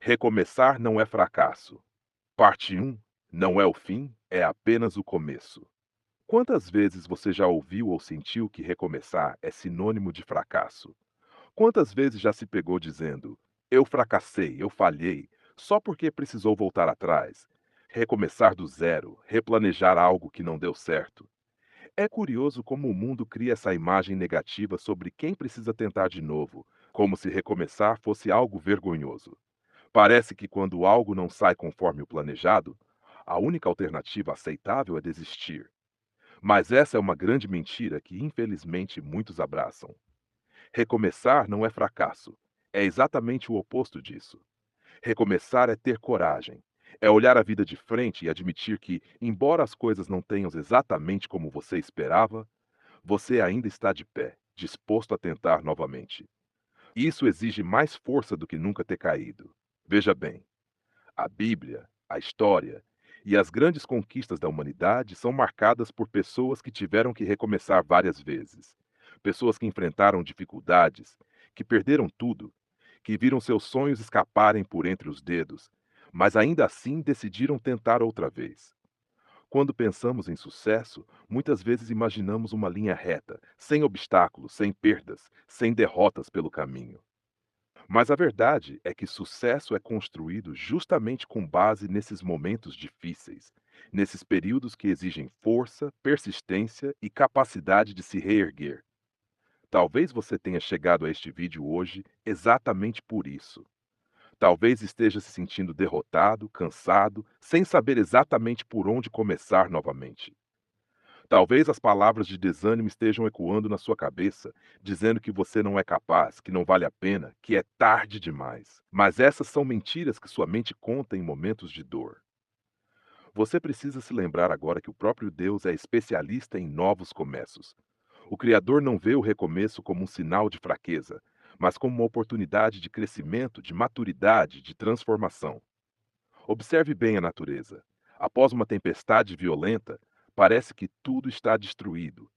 Recomeçar não é fracasso. Parte um. Não é o fim, é apenas o começo. Quantas vezes você já ouviu ou sentiu que recomeçar é sinônimo de fracasso? Quantas vezes já se pegou dizendo: "Eu fracassei, eu falhei", só porque precisou voltar atrás, recomeçar do zero, replanejar algo que não deu certo? É curioso como o mundo cria essa imagem negativa sobre quem precisa tentar de novo, como se recomeçar fosse algo vergonhoso. Parece que quando algo não sai conforme o planejado, a única alternativa aceitável é desistir. Mas essa é uma grande mentira que, infelizmente, muitos abraçam. Recomeçar não é fracasso. É exatamente o oposto disso. Recomeçar é ter coragem. É olhar a vida de frente e admitir que, embora as coisas não tenham exatamente como você esperava, você ainda está de pé, disposto a tentar novamente. Isso exige mais força do que nunca ter caído. Veja bem. A Bíblia, a história e as grandes conquistas da humanidade são marcadas por pessoas que tiveram que recomeçar várias vezes. Pessoas que enfrentaram dificuldades, que perderam tudo, que viram seus sonhos escaparem por entre os dedos, mas ainda assim decidiram tentar outra vez. Quando pensamos em sucesso, muitas vezes imaginamos uma linha reta, sem obstáculos, sem perdas, sem derrotas pelo caminho. Mas a verdade é que sucesso é construído justamente com base nesses momentos difíceis, nesses períodos que exigem força, persistência e capacidade de se reerguer. Talvez você tenha chegado a este vídeo hoje exatamente por isso. Talvez esteja se sentindo derrotado, cansado, sem saber exatamente por onde começar novamente. Talvez as palavras de desânimo estejam ecoando na sua cabeça, dizendo que você não é capaz, que não vale a pena, que é tarde demais. Mas essas são mentiras que sua mente conta em momentos de dor. Você precisa se lembrar agora que o próprio Deus é especialista em novos começos. O Criador não vê o recomeço como um sinal de fraqueza, mas como uma oportunidade de crescimento, de maturidade, de transformação. Observe bem a natureza. Após uma tempestade violenta, parece que tudo está destruído.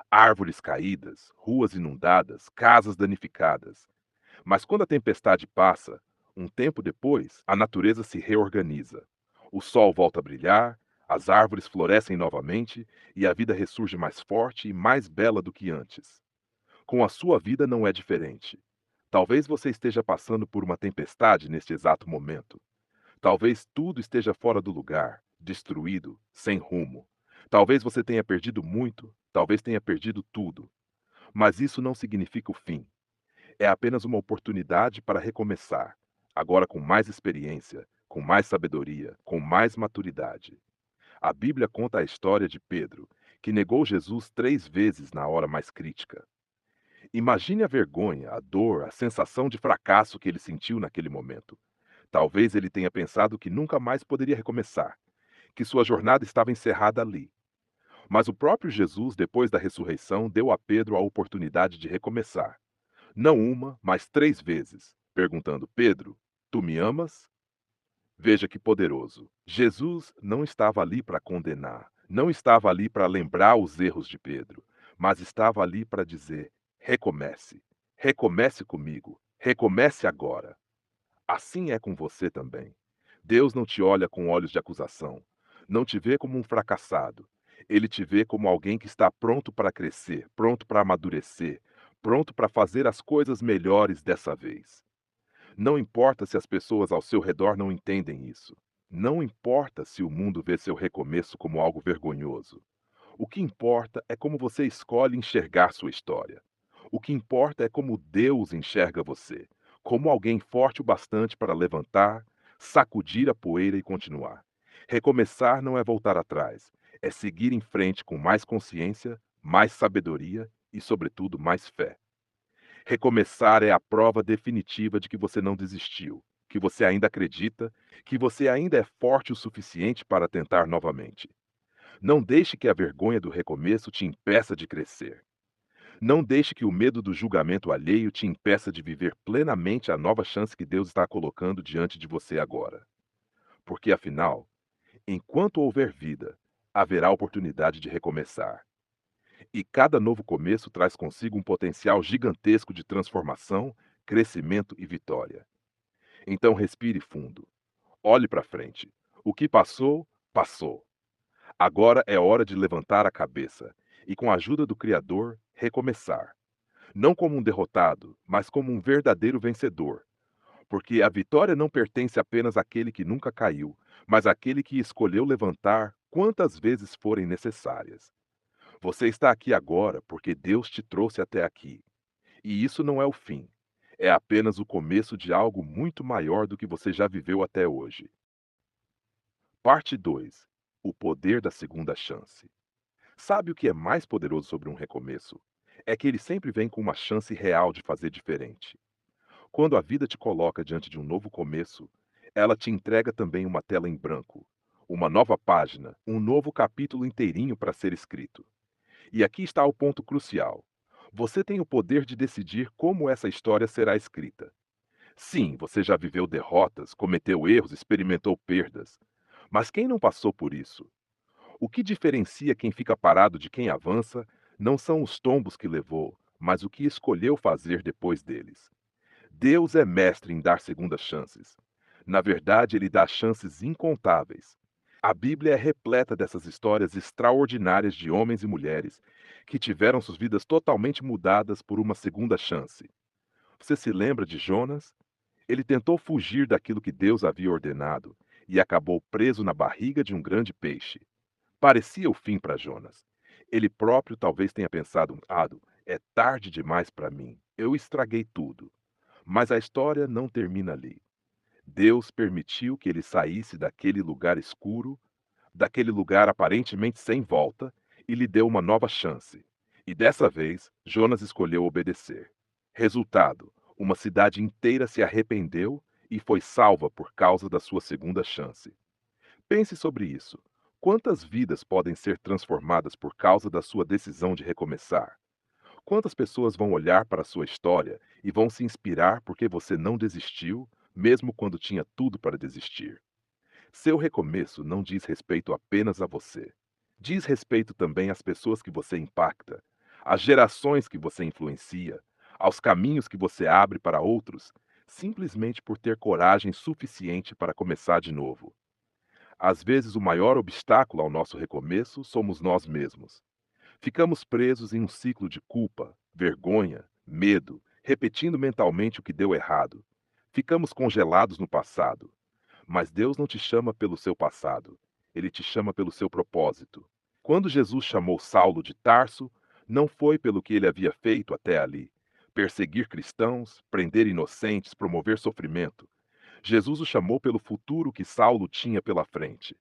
Árvores caídas, ruas inundadas, casas danificadas. Mas quando a tempestade passa, um tempo depois, a natureza se reorganiza. O sol volta a brilhar, as árvores florescem novamente e a vida ressurge mais forte e mais bela do que antes. Com a sua vida não é diferente. Talvez você esteja passando por uma tempestade neste exato momento. Talvez tudo esteja fora do lugar, destruído, sem rumo. Talvez você tenha perdido muito, talvez tenha perdido tudo. Mas isso não significa o fim. É apenas uma oportunidade para recomeçar, agora com mais experiência, com mais sabedoria, com mais maturidade. A Bíblia conta a história de Pedro, que negou Jesus 3 vezes na hora mais crítica. Imagine a vergonha, a dor, a sensação de fracasso que ele sentiu naquele momento. Talvez ele tenha pensado que nunca mais poderia recomeçar, que sua jornada estava encerrada ali. Mas o próprio Jesus, depois da ressurreição, deu a Pedro a oportunidade de recomeçar. Não uma, mas 3 vezes, perguntando: Pedro, tu me amas? Veja que poderoso. Jesus não estava ali para condenar, não estava ali para lembrar os erros de Pedro, mas estava ali para dizer: recomece, recomece comigo, recomece agora. Assim é com você também. Deus não te olha com olhos de acusação. Não te vê como um fracassado. Ele te vê como alguém que está pronto para crescer, pronto para amadurecer, pronto para fazer as coisas melhores dessa vez. Não importa se as pessoas ao seu redor não entendem isso. Não importa se o mundo vê seu recomeço como algo vergonhoso. O que importa é como você escolhe enxergar sua história. O que importa é como Deus enxerga você, como alguém forte o bastante para levantar, sacudir a poeira e continuar. Recomeçar não é voltar atrás, é seguir em frente com mais consciência, mais sabedoria e, sobretudo, mais fé. Recomeçar é a prova definitiva de que você não desistiu, que você ainda acredita, que você ainda é forte o suficiente para tentar novamente. Não deixe que a vergonha do recomeço te impeça de crescer. Não deixe que o medo do julgamento alheio te impeça de viver plenamente a nova chance que Deus está colocando diante de você agora. Porque, afinal, enquanto houver vida, haverá oportunidade de recomeçar. E cada novo começo traz consigo um potencial gigantesco de transformação, crescimento e vitória. Então respire fundo. Olhe para frente. O que passou, passou. Agora é hora de levantar a cabeça e, com a ajuda do Criador, recomeçar. Não como um derrotado, mas como um verdadeiro vencedor. Porque a vitória não pertence apenas àquele que nunca caiu, mas àquele que escolheu levantar quantas vezes forem necessárias. Você está aqui agora porque Deus te trouxe até aqui. E isso não é o fim. É apenas o começo de algo muito maior do que você já viveu até hoje. Parte 2: O poder da segunda chance. Sabe o que é mais poderoso sobre um recomeço? É que ele sempre vem com uma chance real de fazer diferente. Quando a vida te coloca diante de um novo começo, ela te entrega também uma tela em branco, uma nova página, um novo capítulo inteirinho para ser escrito. E aqui está o ponto crucial. Você tem o poder de decidir como essa história será escrita. Sim, você já viveu derrotas, cometeu erros, experimentou perdas. Mas quem não passou por isso? O que diferencia quem fica parado de quem avança não são os tombos que levou, mas o que escolheu fazer depois deles. Deus é mestre em dar segundas chances. Na verdade, ele dá chances incontáveis. A Bíblia é repleta dessas histórias extraordinárias de homens e mulheres que tiveram suas vidas totalmente mudadas por uma segunda chance. Você se lembra de Jonas? Ele tentou fugir daquilo que Deus havia ordenado e acabou preso na barriga de um grande peixe. Parecia o fim para Jonas. Ele próprio talvez tenha pensado: é tarde demais para mim. Eu estraguei tudo." Mas a história não termina ali. Deus permitiu que ele saísse daquele lugar escuro, daquele lugar aparentemente sem volta, e lhe deu uma nova chance. E dessa vez, Jonas escolheu obedecer. Resultado: uma cidade inteira se arrependeu e foi salva por causa da sua segunda chance. Pense sobre isso. Quantas vidas podem ser transformadas por causa da sua decisão de recomeçar? Quantas pessoas vão olhar para a sua história e vão se inspirar porque você não desistiu, mesmo quando tinha tudo para desistir? Seu recomeço não diz respeito apenas a você. Diz respeito também às pessoas que você impacta, às gerações que você influencia, aos caminhos que você abre para outros, simplesmente por ter coragem suficiente para começar de novo. Às vezes, o maior obstáculo ao nosso recomeço somos nós mesmos. Ficamos presos em um ciclo de culpa, vergonha, medo, repetindo mentalmente o que deu errado. Ficamos congelados no passado. Mas Deus não te chama pelo seu passado. Ele te chama pelo seu propósito. Quando Jesus chamou Saulo de Tarso, não foi pelo que ele havia feito até ali. Perseguir cristãos, prender inocentes, promover sofrimento. Jesus o chamou pelo futuro que Saulo tinha pela frente.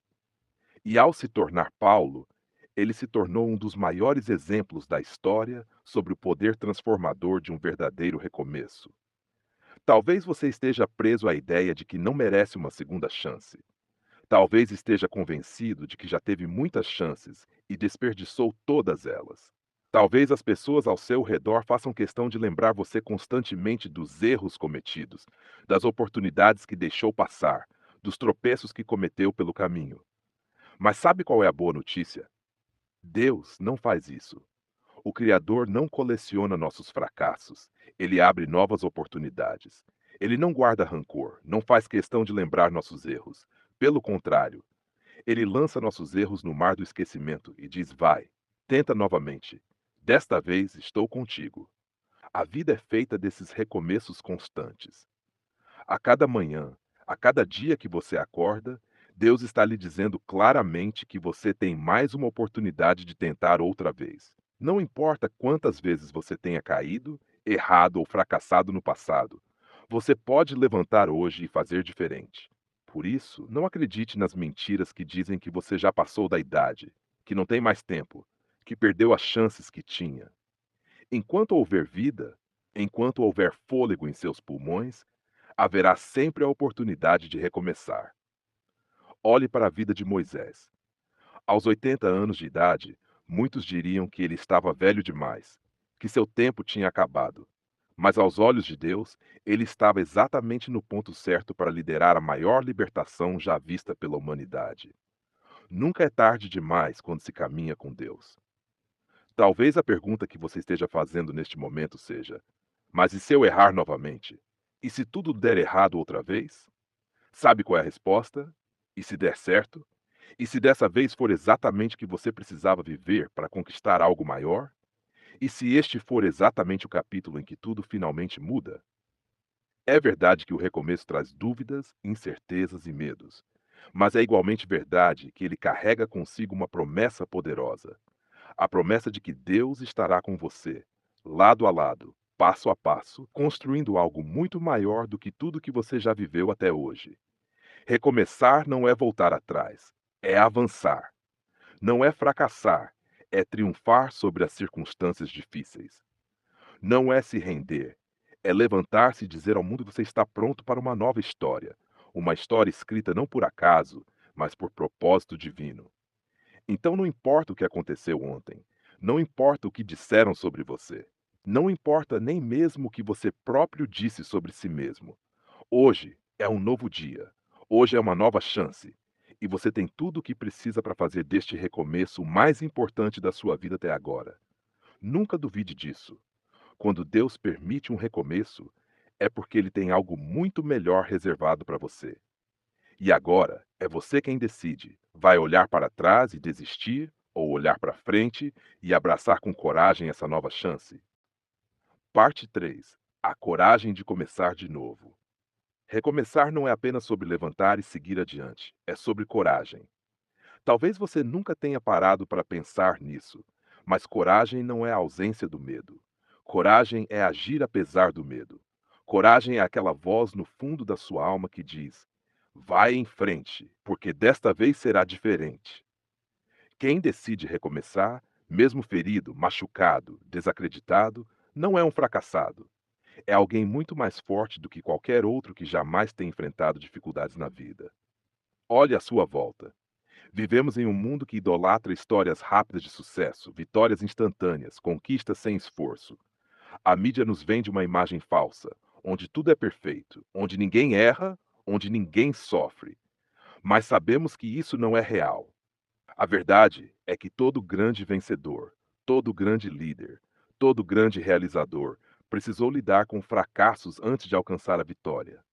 E ao se tornar Paulo, ele se tornou um dos maiores exemplos da história sobre o poder transformador de um verdadeiro recomeço. Talvez você esteja preso à ideia de que não merece uma segunda chance. Talvez esteja convencido de que já teve muitas chances e desperdiçou todas elas. Talvez as pessoas ao seu redor façam questão de lembrar você constantemente dos erros cometidos, das oportunidades que deixou passar, dos tropeços que cometeu pelo caminho. Mas sabe qual é a boa notícia? Deus não faz isso. O Criador não coleciona nossos fracassos. Ele abre novas oportunidades. Ele não guarda rancor, não faz questão de lembrar nossos erros. Pelo contrário, ele lança nossos erros no mar do esquecimento e diz: vai, tenta novamente. Desta vez estou contigo. A vida é feita desses recomeços constantes. A cada manhã, a cada dia que você acorda, Deus está lhe dizendo claramente que você tem mais uma oportunidade de tentar outra vez. Não importa quantas vezes você tenha caído, errado ou fracassado no passado, você pode levantar hoje e fazer diferente. Por isso, não acredite nas mentiras que dizem que você já passou da idade, que não tem mais tempo, que perdeu as chances que tinha. Enquanto houver vida, enquanto houver fôlego em seus pulmões, haverá sempre a oportunidade de recomeçar. Olhe para a vida de Moisés. Aos 80 anos de idade, muitos diriam que ele estava velho demais, que seu tempo tinha acabado. Mas aos olhos de Deus, ele estava exatamente no ponto certo para liderar a maior libertação já vista pela humanidade. Nunca é tarde demais quando se caminha com Deus. Talvez a pergunta que você esteja fazendo neste momento seja: mas e se eu errar novamente? E se tudo der errado outra vez? Sabe qual é a resposta? E se der certo? E se dessa vez for exatamente o que você precisava viver para conquistar algo maior? E se este for exatamente o capítulo em que tudo finalmente muda? É verdade que o recomeço traz dúvidas, incertezas e medos, mas é igualmente verdade que ele carrega consigo uma promessa poderosa, a promessa de que Deus estará com você, lado a lado, passo a passo, construindo algo muito maior do que tudo que você já viveu até hoje. Recomeçar não é voltar atrás, é avançar. Não é fracassar, é triunfar sobre as circunstâncias difíceis. Não é se render, é levantar-se e dizer ao mundo que você está pronto para uma nova história. Uma história escrita não por acaso, mas por propósito divino. Então não importa o que aconteceu ontem, não importa o que disseram sobre você, não importa nem mesmo o que você próprio disse sobre si mesmo. Hoje é um novo dia, hoje é uma nova chance, e você tem tudo o que precisa para fazer deste recomeço o mais importante da sua vida até agora. Nunca duvide disso. Quando Deus permite um recomeço, é porque Ele tem algo muito melhor reservado para você. E agora é você quem decide. Vai olhar para trás e desistir, ou olhar para frente e abraçar com coragem essa nova chance? Parte 3: A coragem de começar de novo. Recomeçar não é apenas sobre levantar e seguir adiante, é sobre coragem. Talvez você nunca tenha parado para pensar nisso, mas coragem não é a ausência do medo. Coragem é agir apesar do medo. Coragem é aquela voz no fundo da sua alma que diz: vai em frente, porque desta vez será diferente. Quem decide recomeçar, mesmo ferido, machucado, desacreditado, não é um fracassado. É alguém muito mais forte do que qualquer outro que jamais tenha enfrentado dificuldades na vida. Olhe à sua volta. Vivemos em um mundo que idolatra histórias rápidas de sucesso, vitórias instantâneas, conquistas sem esforço. A mídia nos vende uma imagem falsa, onde tudo é perfeito, onde ninguém erra, onde ninguém sofre. Mas sabemos que isso não é real. A verdade é que todo grande vencedor, todo grande líder, todo grande realizador precisou lidar com fracassos antes de alcançar a vitória.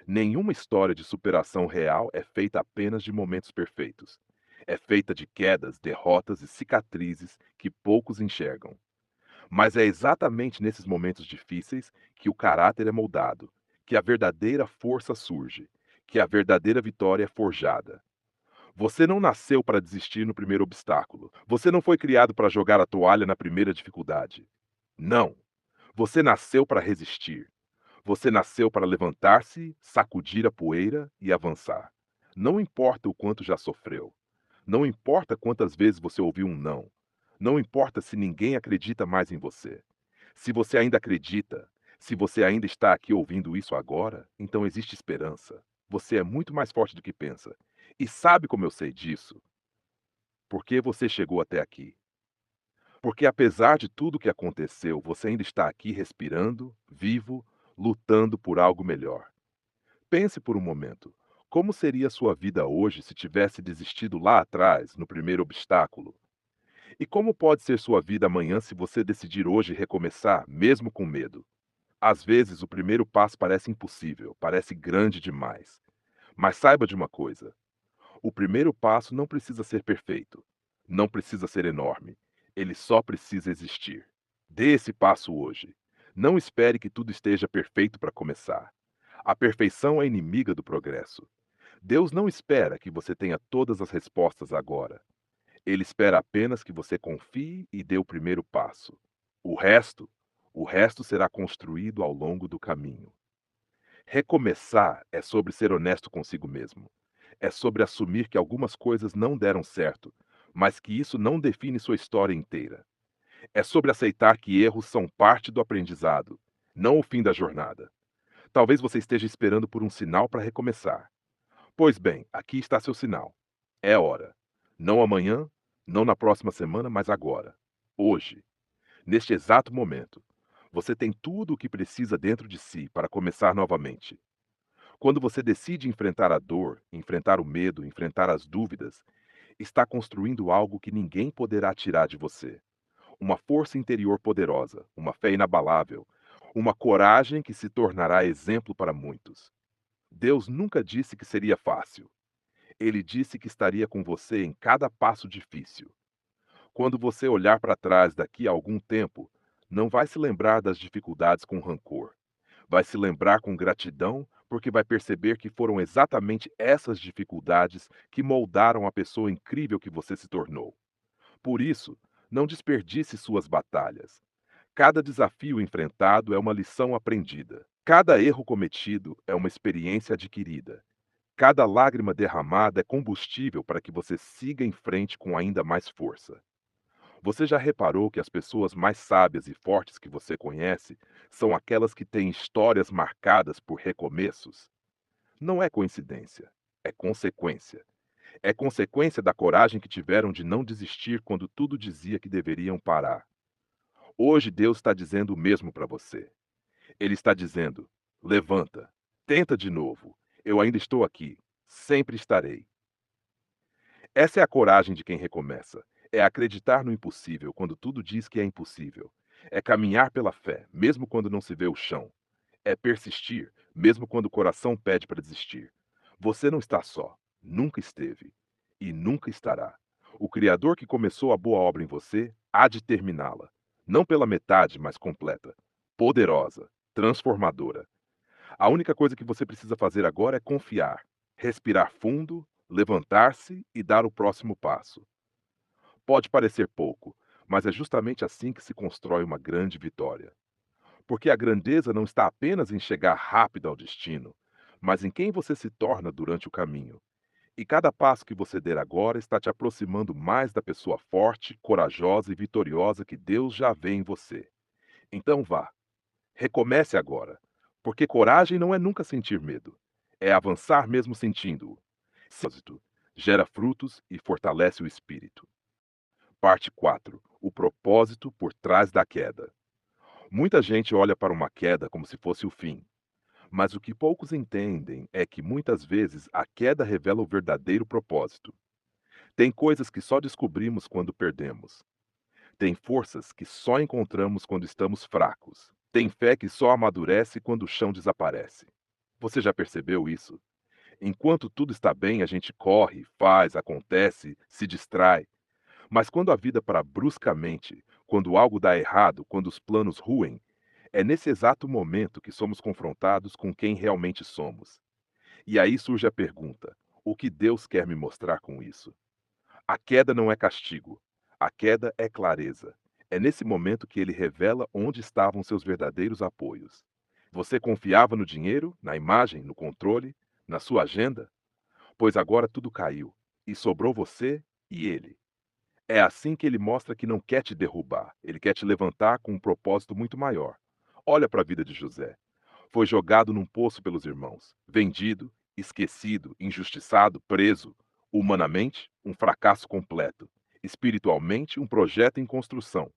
Nenhuma história de superação real é feita apenas de momentos perfeitos. É feita de quedas, derrotas e cicatrizes que poucos enxergam. Mas é exatamente nesses momentos difíceis que o caráter é moldado, que a verdadeira força surge, que a verdadeira vitória é forjada. Você não nasceu para desistir no primeiro obstáculo. Você não foi criado para jogar a toalha na primeira dificuldade. Não. Você nasceu para resistir. Você nasceu para levantar-se, sacudir a poeira e avançar. Não importa o quanto já sofreu. Não importa quantas vezes você ouviu um não. Não importa se ninguém acredita mais em você. Se você ainda acredita, se você ainda está aqui ouvindo isso agora, então existe esperança. Você é muito mais forte do que pensa. E sabe como eu sei disso? Porque você chegou até aqui. Porque apesar de tudo que aconteceu, você ainda está aqui respirando, vivo, lutando por algo melhor. Pense por um momento. Como seria a sua vida hoje se tivesse desistido lá atrás, no primeiro obstáculo? E como pode ser sua vida amanhã se você decidir hoje recomeçar, mesmo com medo? Às vezes, o primeiro passo parece impossível, parece grande demais. Mas saiba de uma coisa: o primeiro passo não precisa ser perfeito, não precisa ser enorme, ele só precisa existir. Dê esse passo hoje. Não espere que tudo esteja perfeito para começar. A perfeição é inimiga do progresso. Deus não espera que você tenha todas as respostas agora. Ele espera apenas que você confie e dê o primeiro passo. O resto, o resto será construído ao longo do caminho. Recomeçar é sobre ser honesto consigo mesmo. É sobre assumir que algumas coisas não deram certo, mas que isso não define sua história inteira. É sobre aceitar que erros são parte do aprendizado, não o fim da jornada. Talvez você esteja esperando por um sinal para recomeçar. Pois bem, aqui está seu sinal. É hora. Não amanhã, não na próxima semana, mas agora. Hoje. Neste exato momento. Você tem tudo o que precisa dentro de si para começar novamente. Quando você decide enfrentar a dor, enfrentar o medo, enfrentar as dúvidas, está construindo algo que ninguém poderá tirar de você. Uma força interior poderosa, uma fé inabalável, Uma coragem que se tornará exemplo para muitos. Deus nunca disse que seria fácil. Ele disse que estaria com você em cada passo difícil. Quando você olhar para trás daqui a algum tempo, não vai se lembrar das dificuldades com rancor. Vai se lembrar com gratidão, porque vai perceber que foram exatamente essas dificuldades que moldaram a pessoa incrível que você se tornou. Por isso, não desperdice suas batalhas. Cada desafio enfrentado é uma lição aprendida. Cada erro cometido é uma experiência adquirida. Cada lágrima derramada é combustível para que você siga em frente com ainda mais força. Você já reparou que as pessoas mais sábias e fortes que você conhece são aquelas que têm histórias marcadas por recomeços? Não é coincidência, é consequência. É consequência da coragem que tiveram de não desistir quando tudo dizia que deveriam parar. Hoje Deus está dizendo o mesmo para você. Ele está dizendo: levanta, tenta de novo. Eu ainda estou aqui, sempre estarei. Essa é a coragem de quem recomeça. É acreditar no impossível quando tudo diz que é impossível. É caminhar pela fé, mesmo quando não se vê o chão. É persistir, mesmo quando o coração pede para desistir. Você não está só, nunca esteve e nunca estará. O Criador que começou a boa obra em você há de terminá-la. Não pela metade, mas completa. Poderosa, transformadora. A única coisa que você precisa fazer agora é confiar, respirar fundo, levantar-se e dar o próximo passo. Pode parecer pouco, mas é justamente assim que se constrói uma grande vitória. Porque a grandeza não está apenas em chegar rápido ao destino, mas em quem você se torna durante o caminho. E cada passo que você der agora está te aproximando mais da pessoa forte, corajosa e vitoriosa que Deus já vê em você. Então vá, recomece agora, porque coragem não é nunca sentir medo, é avançar mesmo sentindo-o. Propósito gera frutos e fortalece o espírito. Parte 4: o propósito por trás da queda. Muita gente olha para uma queda como se fosse o fim, mas o que poucos entendem é que muitas vezes a queda revela o verdadeiro propósito. Tem coisas que só descobrimos quando perdemos. Tem forças que só encontramos quando estamos fracos. Tem fé que só amadurece quando o chão desaparece. Você já percebeu isso? Enquanto tudo está bem, a gente corre, faz, acontece, se distrai. Mas quando a vida para bruscamente, quando algo dá errado, quando os planos ruem, é nesse exato momento que somos confrontados com quem realmente somos. E aí surge a pergunta: o que Deus quer me mostrar com isso? A queda não é castigo, a queda é clareza. É nesse momento que ele revela onde estavam seus verdadeiros apoios. Você confiava no dinheiro, na imagem, no controle, na sua agenda? Pois agora tudo caiu, e sobrou você e ele. É assim que ele mostra que não quer te derrubar, ele quer te levantar com um propósito muito maior. Olha para a vida de José. Foi jogado num poço pelos irmãos, vendido, esquecido, injustiçado, preso. Humanamente, um fracasso completo. Espiritualmente, um projeto em construção.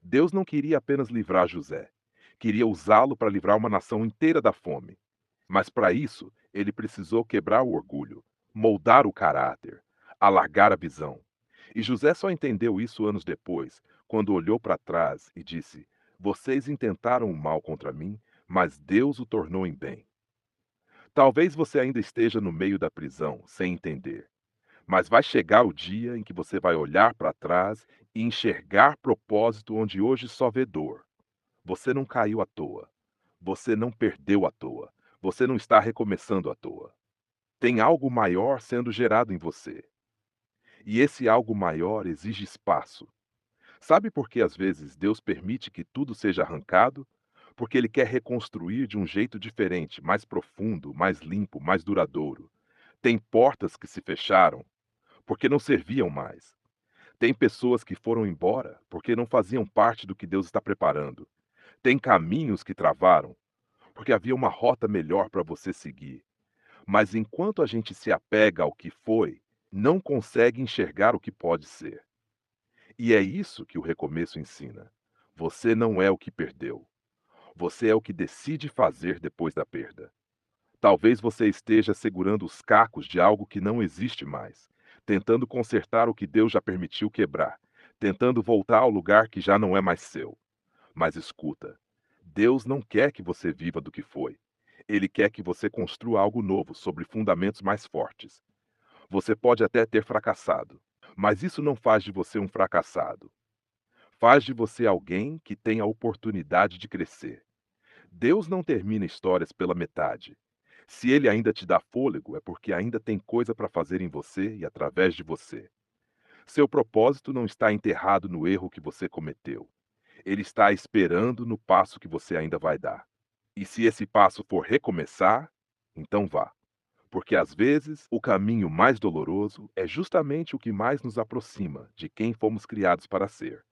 Deus não queria apenas livrar José, queria usá-lo para livrar uma nação inteira da fome. Mas para isso, ele precisou quebrar o orgulho, moldar o caráter, alargar a visão. E José só entendeu isso anos depois, quando olhou para trás e disse: Vocês intentaram o mal contra mim, mas Deus o tornou em bem. Talvez você ainda esteja no meio da prisão, sem entender, mas vai chegar o dia em que você vai olhar para trás e enxergar propósito onde hoje só vê dor. Você não caiu à toa. Você não perdeu à toa. Você não está recomeçando à toa. Tem algo maior sendo gerado em você. E esse algo maior exige espaço. Sabe por que às vezes Deus permite que tudo seja arrancado? Porque Ele quer reconstruir de um jeito diferente, mais profundo, mais limpo, mais duradouro. Tem portas que se fecharam porque não serviam mais. Tem pessoas que foram embora porque não faziam parte do que Deus está preparando. Tem caminhos que travaram porque havia uma rota melhor para você seguir. Mas enquanto a gente se apega ao que foi, não consegue enxergar o que pode ser. E é isso que o recomeço ensina. Você não é o que perdeu. Você é o que decide fazer depois da perda. Talvez você esteja segurando os cacos de algo que não existe mais, tentando consertar o que Deus já permitiu quebrar, tentando voltar ao lugar que já não é mais seu. Mas escuta, Deus não quer que você viva do que foi. Ele quer que você construa algo novo sobre fundamentos mais fortes. Você pode até ter fracassado, mas isso não faz de você um fracassado. Faz de você alguém que tem a oportunidade de crescer. Deus não termina histórias pela metade. Se ele ainda te dá fôlego, é porque ainda tem coisa para fazer em você e através de você. Seu propósito não está enterrado no erro que você cometeu. Ele está esperando no passo que você ainda vai dar. E se esse passo for recomeçar, então vá. Porque às vezes o caminho mais doloroso é justamente o que mais nos aproxima de quem fomos criados para ser.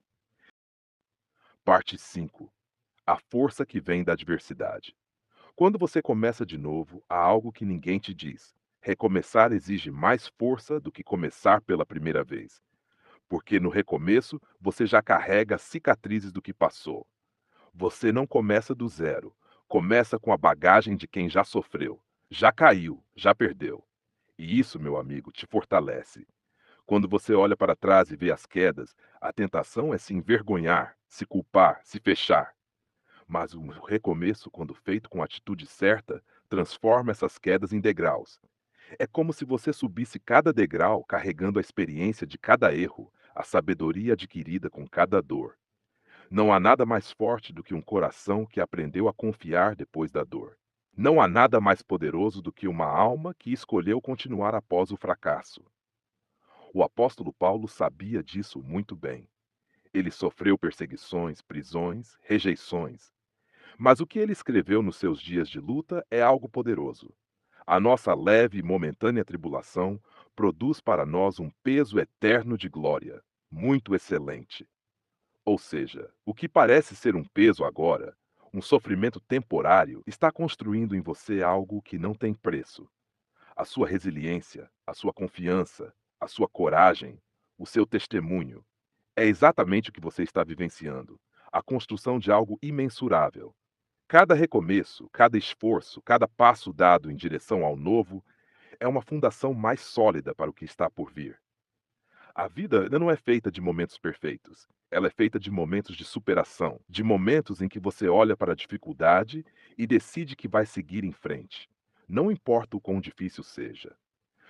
Parte 5: A força que vem da adversidade. Quando você começa de novo, há algo que ninguém te diz. Recomeçar exige mais força do que começar pela primeira vez. Porque no recomeço você já carrega as cicatrizes do que passou. Você não começa do zero. Começa com a bagagem de quem já sofreu, já caiu, já perdeu. E isso, meu amigo, te fortalece. Quando você olha para trás e vê as quedas, a tentação é se envergonhar, se culpar, se fechar. Mas o recomeço, quando feito com a atitude certa, transforma essas quedas em degraus. É como se você subisse cada degrau carregando a experiência de cada erro, a sabedoria adquirida com cada dor. Não há nada mais forte do que um coração que aprendeu a confiar depois da dor. Não há nada mais poderoso do que uma alma que escolheu continuar após o fracasso. O apóstolo Paulo sabia disso muito bem. Ele sofreu perseguições, prisões, rejeições. Mas o que ele escreveu nos seus dias de luta é algo poderoso. A nossa leve e momentânea tribulação produz para nós um peso eterno de glória, muito excelente. Ou seja, o que parece ser um peso agora, um sofrimento temporário, está construindo em você algo que não tem preço. A sua resiliência, a sua confiança, a sua coragem, o seu testemunho. É exatamente o que você está vivenciando. A construção de algo imensurável. Cada recomeço, cada esforço, cada passo dado em direção ao novo é uma fundação mais sólida para o que está por vir. A vida não é feita de momentos perfeitos. Ela é feita de momentos de superação, de momentos em que você olha para a dificuldade e decide que vai seguir em frente. Não importa o quão difícil seja.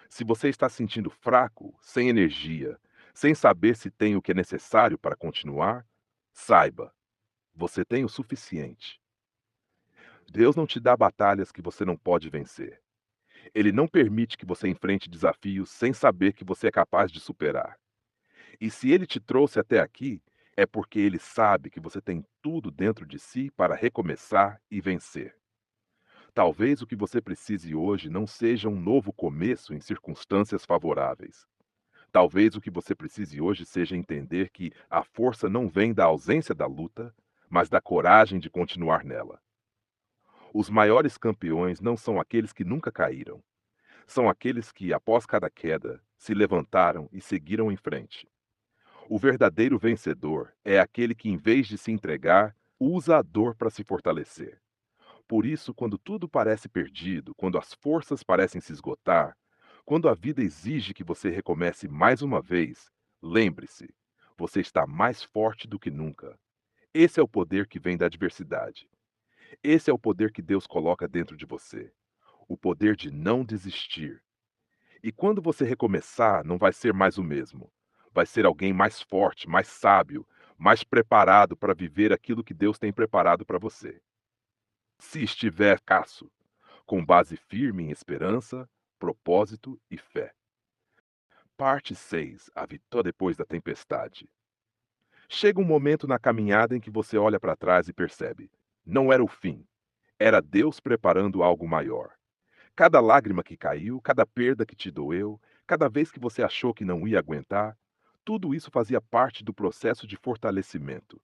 Se você está se sentindo fraco, sem energia, sem saber se tem o que é necessário para continuar, saiba, você tem o suficiente. Deus não te dá batalhas que você não pode vencer. Ele não permite que você enfrente desafios sem saber que você é capaz de superar. E se ele te trouxe até aqui, é porque ele sabe que você tem tudo dentro de si para recomeçar e vencer. Talvez o que você precise hoje não seja um novo começo em circunstâncias favoráveis. Talvez o que você precise hoje seja entender que a força não vem da ausência da luta, mas da coragem de continuar nela. Os maiores campeões não são aqueles que nunca caíram, são aqueles que, após cada queda, se levantaram e seguiram em frente. O verdadeiro vencedor é aquele que, em vez de se entregar, usa a dor para se fortalecer. Por isso, quando tudo parece perdido, quando as forças parecem se esgotar, quando a vida exige que você recomece mais uma vez, lembre-se, você está mais forte do que nunca. Esse é o poder que vem da adversidade. Esse é o poder que Deus coloca dentro de você. O poder de não desistir. E quando você recomeçar, não vai ser mais o mesmo. Vai ser alguém mais forte, mais sábio, mais preparado para viver aquilo que Deus tem preparado para você. Se estiver caso, com base firme em esperança, propósito e fé. Parte 6: A vitória depois da tempestade. Chega um momento na caminhada em que você olha para trás e percebe: não era o fim, era Deus preparando algo maior. Cada lágrima que caiu, cada perda que te doeu, cada vez que você achou que não ia aguentar, tudo isso fazia parte do processo de fortalecimento.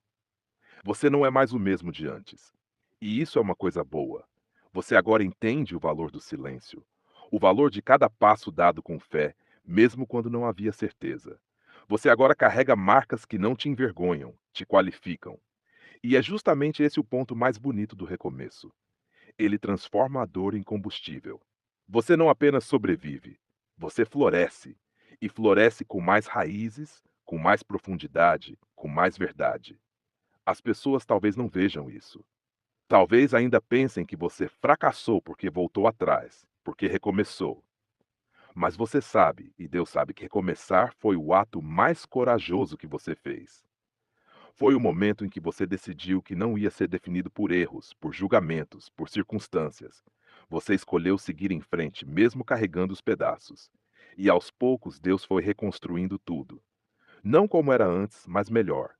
Você não é mais o mesmo de antes. E isso é uma coisa boa. Você agora entende o valor do silêncio, o valor de cada passo dado com fé, mesmo quando não havia certeza. Você agora carrega marcas que não te envergonham, te qualificam. E é justamente esse o ponto mais bonito do recomeço. Ele transforma a dor em combustível. Você não apenas sobrevive, você floresce. E floresce com mais raízes, com mais profundidade, com mais verdade. As pessoas talvez não vejam isso. Talvez ainda pensem que você fracassou porque voltou atrás, porque recomeçou. Mas você sabe, e Deus sabe, que recomeçar foi o ato mais corajoso que você fez. Foi o momento em que você decidiu que não ia ser definido por erros, por julgamentos, por circunstâncias. Você escolheu seguir em frente, mesmo carregando os pedaços. E aos poucos Deus foi reconstruindo tudo. Não como era antes, mas melhor,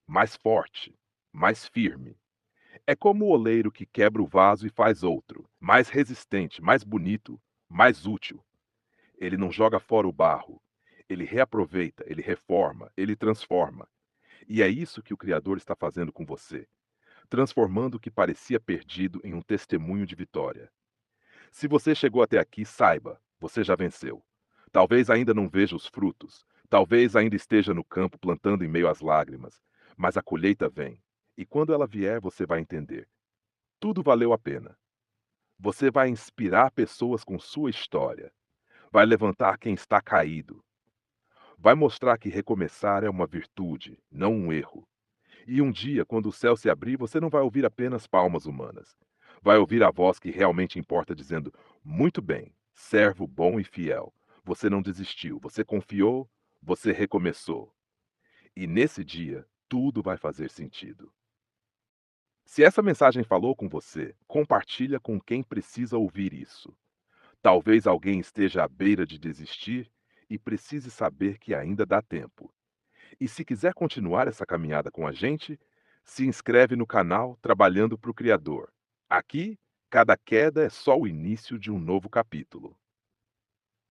mais forte, mais firme. É como o oleiro que quebra o vaso e faz outro, mais resistente, mais bonito, mais útil. Ele não joga fora o barro. Ele reaproveita, ele reforma, ele transforma. E é isso que o Criador está fazendo com você, transformando o que parecia perdido em um testemunho de vitória. Se você chegou até aqui, saiba, você já venceu. Talvez ainda não veja os frutos, talvez ainda esteja no campo plantando em meio às lágrimas, mas a colheita vem. E quando ela vier, você vai entender. Tudo valeu a pena. Você vai inspirar pessoas com sua história, vai levantar quem está caído, vai mostrar que recomeçar é uma virtude, não um erro. E um dia, quando o céu se abrir, você não vai ouvir apenas palmas humanas. Vai ouvir a voz que realmente importa dizendo: muito bem, servo bom e fiel. Você não desistiu, você confiou, você recomeçou. E nesse dia, tudo vai fazer sentido. Se essa mensagem falou com você, compartilha com quem precisa ouvir isso. Talvez alguém esteja à beira de desistir e precise saber que ainda dá tempo. E se quiser continuar essa caminhada com a gente, se inscreve no canal Trabalhando para o Criador. Aqui, cada queda é só o início de um novo capítulo.